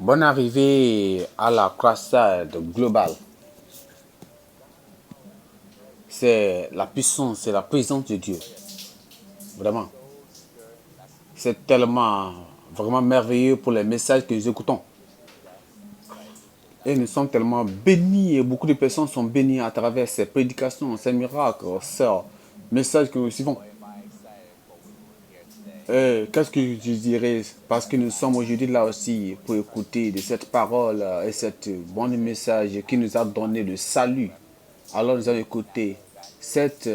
Bonne arrivée à la croisade globale. C'est la puissance, c'est la présence de Dieu. Vraiment. C'est tellement, vraiment merveilleux pour les messages que nous écoutons. Et nous sommes tellement bénis et beaucoup de personnes sont bénies à travers ces prédications, ces miracles, ces messages que nous recevons. Qu'est-ce que je dirais? Parce que nous sommes aujourd'hui là aussi pour écouter de cette parole et cette bon message qui nous a donné le salut. Alors nous allons écouter cette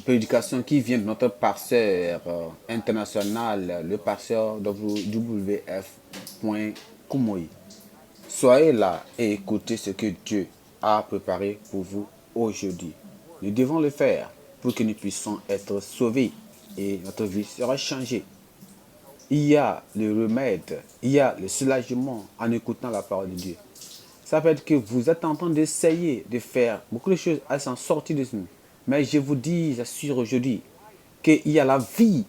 prédication qui vient de notre pasteur international, le pasteur WF. Koumoui. Soyez là et écoutez ce que Dieu a préparé pour vous aujourd'hui. Nous devons le faire pour que nous puissions être sauvés et notre vie sera changée. Il y a le remède, il y a le soulagement en écoutant la parole de Dieu. Ça peut être que vous êtes en train d'essayer de faire beaucoup de choses à s'en sortir de nous. Mais je vous dis, j'assure aujourd'hui, qu'il y a la vie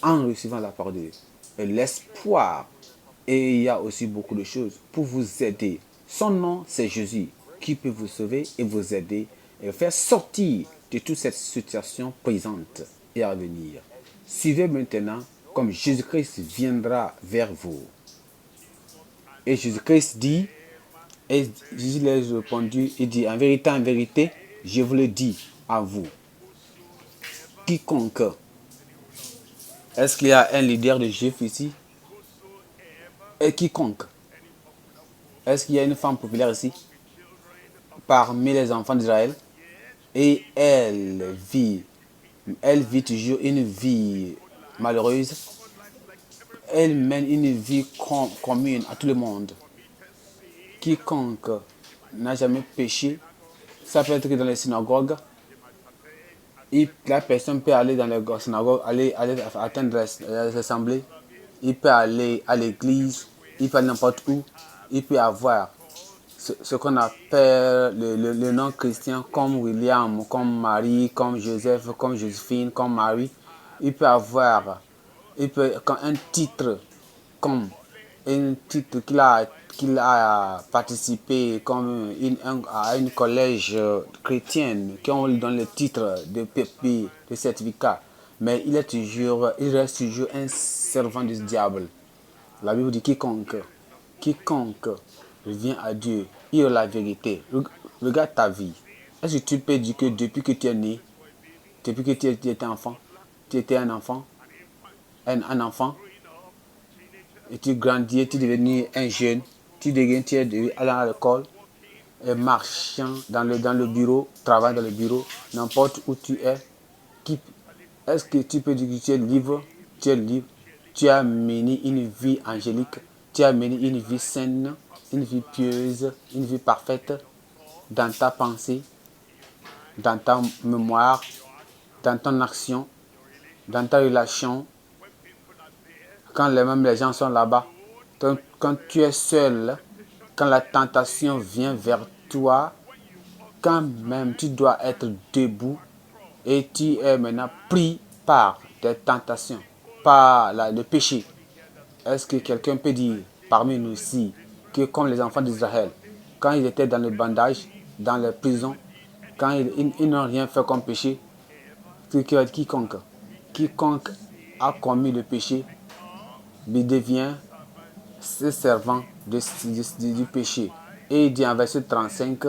en recevant la parole de Dieu. Et l'espoir. Et il y a aussi beaucoup de choses pour vous aider. Son nom, c'est Jésus, qui peut vous sauver et vous aider et vous faire sortir de toute cette situation présente et à venir. Suivez maintenant comme Jésus-Christ viendra vers vous. Et Jésus-Christ dit, et Jésus leur a répondu, il dit, en vérité, je vous le dis à vous. Quiconque. Est-ce qu'il y a un leader de juifs ici? Et quiconque. Est-ce qu'il y a une femme populaire ici? Parmi les enfants d'Israël? Et elle vit toujours une vie malheureuse. Elle mène une vie commune à tout le monde. Quiconque n'a jamais péché, ça peut être que dans les synagogues, la personne peut aller dans les synagogues, aller atteindre les assemblées, il peut aller à l'église, il peut aller n'importe où, il peut avoir ce qu'on appelle le nom chrétien comme William, comme Marie, comme Joseph, comme Joséphine, comme Marie. Il peut avoir quand un titre comme un titre qu'il a participé comme à une collège chrétienne qui on lui donne le titre de PP, de certificat. Mais il reste toujours un servant du diable. La Bible dit quiconque revient à Dieu, il a la vérité. Regarde ta vie. Est-ce que tu peux dire que depuis que tu es né, depuis que tu étais enfant, tu étais un enfant, un enfant, et tu grandis, tu es devenu un jeune, tu es allant à l'école, marchant dans le bureau, travaillant dans le bureau, n'importe où tu es. Est-ce que tu peux dire que tu es libre? Tu es libre. Tu as mené une vie angélique. Tu as mené une vie saine, une vie pieuse, une vie parfaite dans ta pensée, dans ta mémoire, dans ton action, dans ta relation. Quand même les gens sont là-bas, quand tu es seul, quand la tentation vient vers toi, quand même tu dois être debout et tu es maintenant pris par des tentations, par le péché. Est-ce que quelqu'un peut dire parmi nous ici que comme les enfants d'Israël, quand ils étaient dans le bandage, dans les prisons, quand ils n'ont rien fait comme péché, quiconque a commis le péché devient ce servant du péché. Et il dit en verset 35,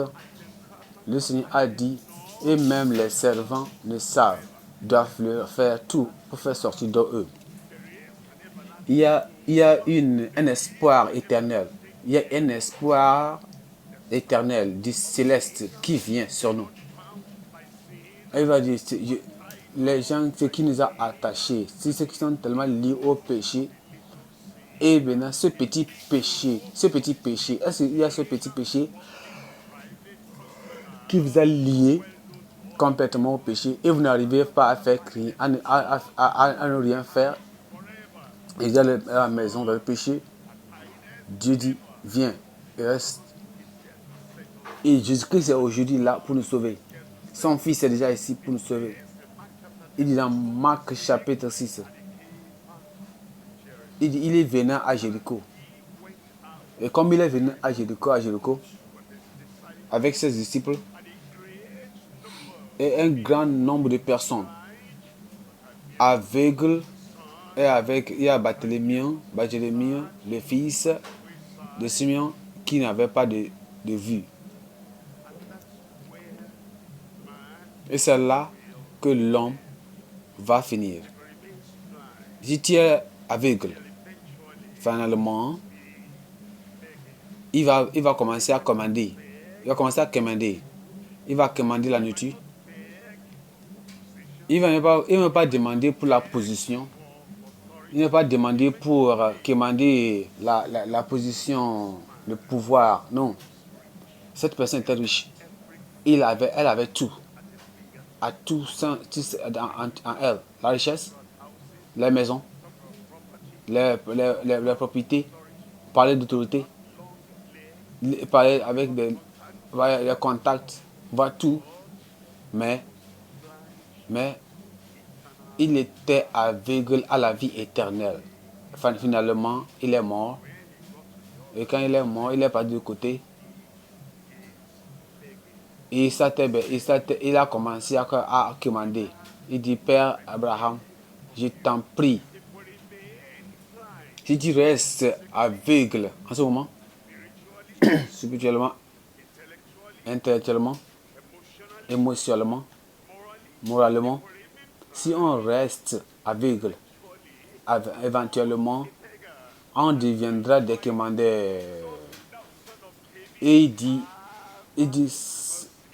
le Seigneur a dit, et même les servants ne savent, doivent leur faire tout pour faire sortir d'eux. Il y a un espoir éternel. Il y a un espoir éternel du céleste qui vient sur nous. Il va dire, les gens, ce qui nous a attachés, c'est ceux qui sont tellement liés au péché. Et maintenant, ce petit péché, est-ce qu'il y a ce petit péché qui vous a lié complètement au péché et vous n'arrivez pas à faire crier, à ne rien faire, et vous allez à la maison dans le péché? Dieu dit, viens, et reste. Et Jésus-Christ est aujourd'hui là pour nous sauver. Son Fils est déjà ici pour nous sauver. Il dit dans Marc chapitre 6, il dit, il est venant à Jéricho. Et comme il est venu à Jéricho, avec ses disciples et un grand nombre de personnes aveugles, il y a Barthélemy, le fils de Simeon, qui n'avait pas de vue. Et c'est là que l'homme va finir. Si tu es aveugle, finalement, il va commencer à commander. Il va commencer à commander. Il va commander la nourriture. Il ne va pas demander pour la position. Il ne va pas demander pour commander la position, le pouvoir. Non. Cette personne était riche. Elle avait tout. À tout en elle. La richesse, les maisons, les propriétés, parler d'autorité, parler avec les contacts, voir tout. Mais il était aveugle à la vie éternelle. Finalement, il est mort. Et quand il est mort, il est parti de côté. Et il a commencé à commander. Il dit, Père Abraham, je t'en prie, si tu restes aveugle en ce moment, spirituellement, intellectuellement, émotionnellement, moralement, si on reste aveugle, éventuellement, on deviendra des commandeurs. Et il dit,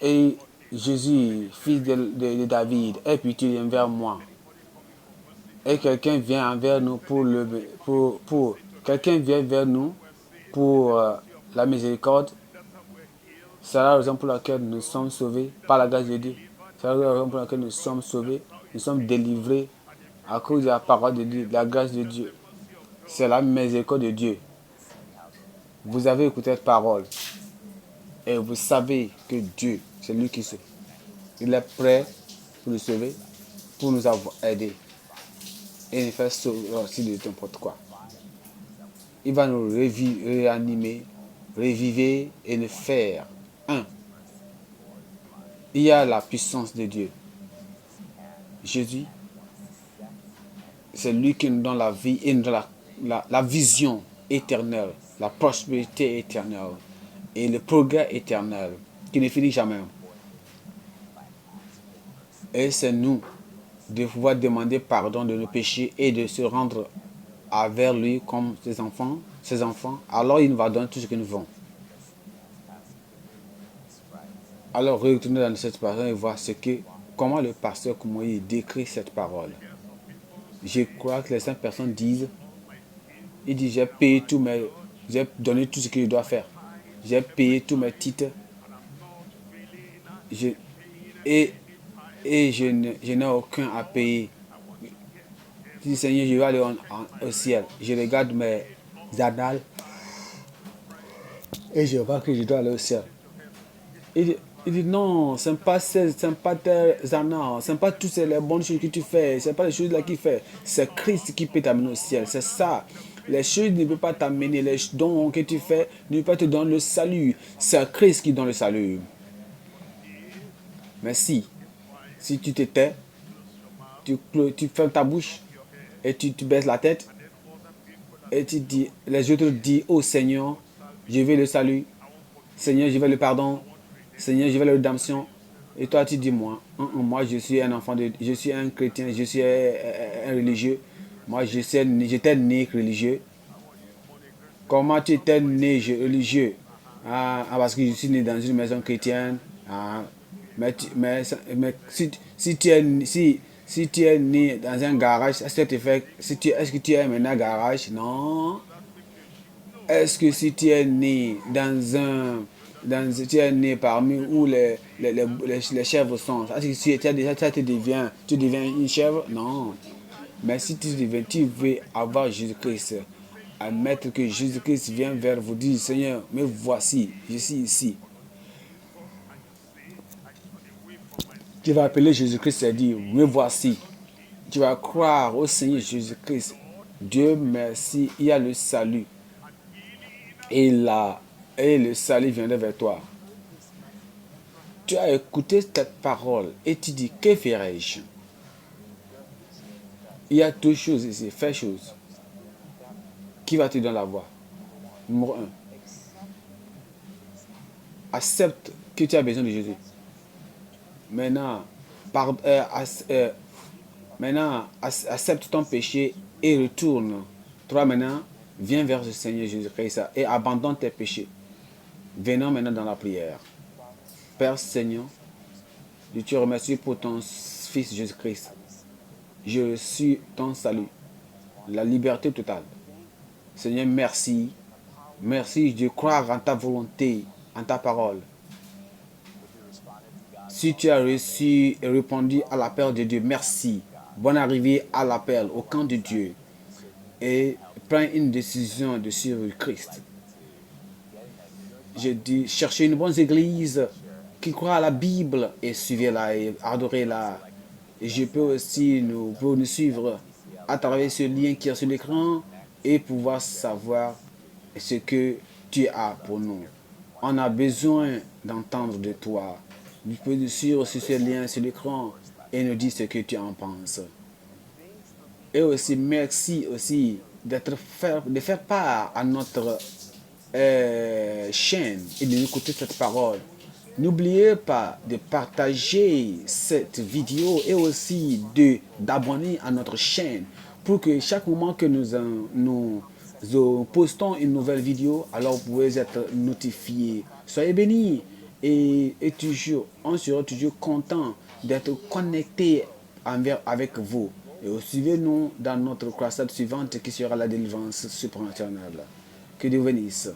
et Jésus, fils de David, aie pitié envers moi. Et quelqu'un vient vers nous quelqu'un vient vers nous pour la miséricorde. C'est la raison pour laquelle nous sommes sauvés par la grâce de Dieu. C'est la raison pour laquelle nous sommes sauvés, nous sommes délivrés à cause de la parole de Dieu, de la grâce de Dieu. C'est la miséricorde de Dieu. Vous avez écouté cette parole et vous savez que Dieu, c'est lui qui sait. Il est prêt pour nous sauver, pour nous avoir aidés et nous faire sortir de n'importe quoi. Il va nous réanimer, reviver et nous faire un. Il y a la puissance de Dieu. Jésus, c'est lui qui nous donne la vie et nous donne la vision éternelle, la prospérité éternelle et le progrès éternel qui ne finit jamais. Et c'est nous de pouvoir demander pardon de nos péchés et de se rendre vers lui comme ses enfants. Alors il nous va donner tout ce que nous voulons. Alors retournez dans cette parole et voir comment le pasteur Koumoui décrit cette parole. Je crois que les 5 personnes disent, il dit, j'ai payé j'ai donné tout ce qu'il doit faire. J'ai payé tous mes titres. Et je n'ai aucun à payer. Je dis, Seigneur, je vais aller au ciel. Je regarde mes annales et je vois que je dois aller au ciel. Il dit non, ce n'est pas tes annales, ce n'est pas toutes les bonnes choses que tu fais, ce n'est pas les choses là qu'il fait. C'est Christ qui peut t'amener au ciel, c'est ça. Les choses ne peuvent pas t'amener, les dons que tu fais ne peuvent pas te donner le salut. C'est Christ qui donne le salut. Mais si tu te tais, tu fermes ta bouche et tu baisses la tête et tu dis, les autres disent, oh Seigneur, je veux le salut, Seigneur, je veux le pardon, Seigneur, je veux la rédemption. Et toi, tu dis, moi je suis un enfant je suis un chrétien, je suis un religieux. Moi, j'étais né religieux. Comment tu étais né religieux? Parce que je suis né dans une maison chrétienne. Mais si tu es né dans un garage, est-ce que tu es maintenant un garage? Non. Est-ce que si tu es né tu es né parmi où les chèvres sont, est-ce que tu deviens une chèvre? Non. Mais si tu veux avoir Jésus-Christ, admettre que Jésus-Christ vient vers vous, dire, Seigneur, me voici, je suis ici. Tu vas appeler Jésus-Christ et dire, me voici. Tu vas croire au Seigneur Jésus-Christ. Dieu merci, il y a le salut. et le salut viendrait vers toi. Tu as écouté cette parole et tu dis, que ferai-je? Il y a deux choses ici, fais chose. Qui va te donner la voix? Numéro un, accepte que tu as besoin de Jésus. Maintenant, par, maintenant accepte ton péché et retourne. Toi maintenant, viens vers le Seigneur Jésus-Christ et abandonne tes péchés. Venons maintenant dans la prière. Père Seigneur, je te remercie pour ton Fils Jésus-Christ. Je suis ton salut, la liberté totale. Seigneur, merci. Merci de croire en ta volonté, en ta parole. Si tu as reçu et répondu à l'appel de Dieu, merci. Bonne arrivée à l'appel, au camp de Dieu. Et prends une décision de suivre Christ. Je dis, cherchez une bonne église qui croit à la Bible et suivez-la et adorez-la. Et je peux aussi nous suivre à travers ce lien qui est sur l'écran et pouvoir savoir ce que tu as pour nous. On a besoin d'entendre de toi. Tu peux nous suivre sur ce lien sur l'écran et nous dire ce que tu en penses. Et aussi, merci aussi de faire part à notre chaîne et de nous écouter cette parole. N'oubliez pas de partager cette vidéo et aussi d'abonner à notre chaîne pour que chaque moment que nous postons une nouvelle vidéo, alors vous pouvez être notifié. Soyez bénis et toujours, on sera toujours content d'être connecté avec vous. Et suivez-nous dans notre croisade suivante qui sera la délivrance surnaturelle. Que Dieu bénisse.